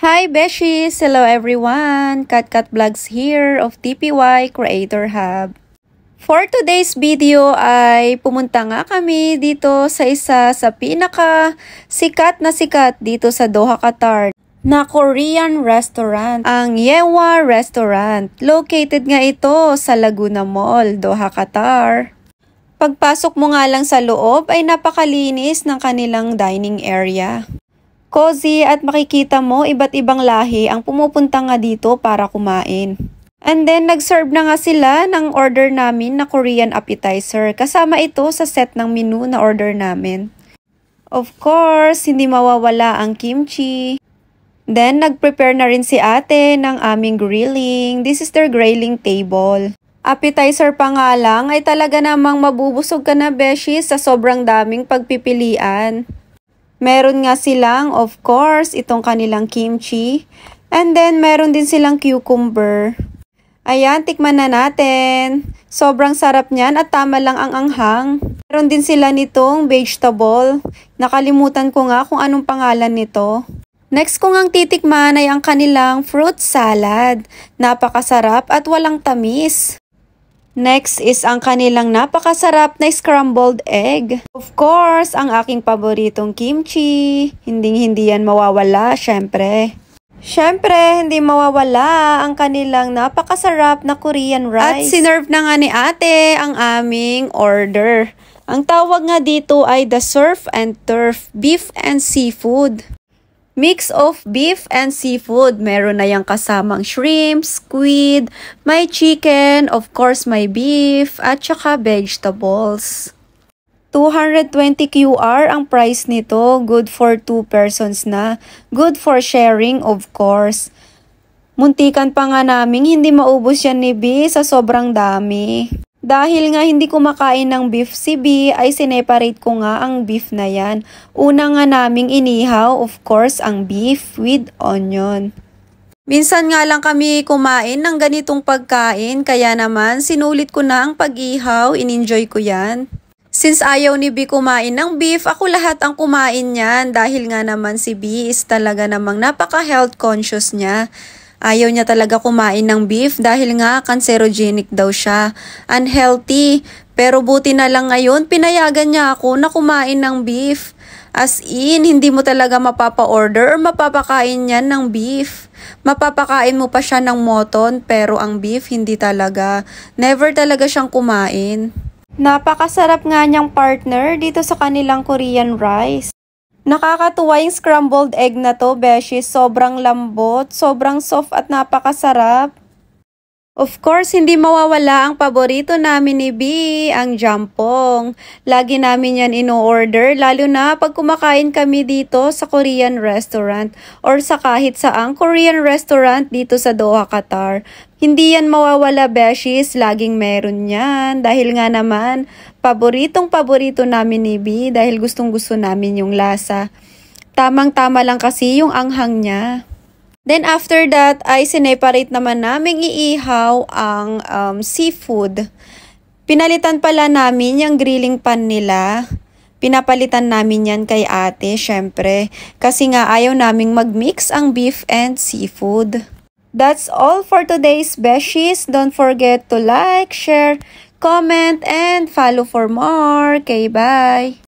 Hi Beshies! Hello everyone! Kat Vlogs here of TPY Creator Hub. For today's video ay pumunta nga kami dito sa isa sa pinaka sikat dito sa Doha, Qatar na Korean restaurant, ang Yewa Restaurant. Located nga ito sa Laguna Mall, Doha, Qatar. Pagpasok mo nga lang sa loob ay napakalinis ng kanilang dining area. Cozy at makikita mo iba't ibang lahi ang pumupunta nga dito para kumain. And then nag-serve na nga sila ng order namin na Korean appetizer. Kasama ito sa set ng menu na order namin. Of course, hindi mawawala ang kimchi. Then nag-prepare na rin si ate ng aming grilling. This is their grilling table. Appetizer pa nga lang ay talaga namang mabubusog ka na beshies sa sobrang daming pagpipilian. Meron nga silang, of course, itong kanilang kimchi. And then, meron din silang cucumber. Ayan, tikman na natin. Sobrang sarap niyan at tama lang ang anghang. Meron din sila nitong vegetable. Nakalimutan ko nga kung anong pangalan nito. Next ko ngang titikman ay ang kanilang fruit salad. Napakasarap at walang tamis. Next is ang kanilang napakasarap na scrambled egg. Of course, ang aking paboritong kimchi. Hindi yan mawawala, syempre. Syempre, hindi mawawala ang kanilang napakasarap na Korean rice. At sinerve na nga ni ate ang aming order. Ang tawag nga dito ay the surf and turf, beef and seafood. Mix of beef and seafood. Meron na yung kasamang shrimp, squid, may chicken, of course may beef, at saka vegetables. 220 QR ang price nito. Good for 2 persons na. Good for sharing, of course. Muntikan pa nga naming hindi maubos yan ni B sa sobrang dami. Dahil nga hindi kumakain ng beef si B, ay sineparate ko nga ang beef na yan. Una nga naming inihaw, of course, ang beef with onion. Minsan nga lang kami kumain ng ganitong pagkain, kaya naman sinulit ko na ang pag-ihaw, in-enjoy ko yan. Since ayaw ni B kumain ng beef, ako lahat ang kumain niyan dahil nga naman si B is talaga namang napaka-health conscious niya. Ayaw niya talaga kumain ng beef dahil nga cancerogenic daw siya. Unhealthy. Pero buti na lang ngayon, pinayagan niya ako na kumain ng beef. As in, hindi mo talaga mapapa-order or mapapakain niyan ng beef. Mapapakain mo pa siya ng mutton pero ang beef hindi talaga. Never talaga siyang kumain. Napakasarap nga niyang partner dito sa kanilang Korean rice. Nakakatuwa yung scrambled egg na to, beshi. Sobrang lambot, sobrang soft at napakasarap. Of course, hindi mawawala ang paborito namin ni B, ang jampong. Lagi namin yan ino-order, lalo na pag kumakain kami dito sa Korean restaurant or sa kahit saang Korean restaurant dito sa Doha, Qatar. Hindi yan mawawala, beshies. Laging meron yan. Dahil nga naman, paborito namin ni B dahil gustong-gusto namin yung lasa. Tamang-tama lang kasi yung anghang niya. Then after that ay sineparate naman naming iihaw ang seafood. Pinalitan pala namin yung grilling pan nila. Pinapalitan namin yan kay ate, syempre. Kasi nga ayaw naming mag-mix ang beef and seafood. That's all for today's beshies. Don't forget to like, share, comment, and follow for more. Okay, bye!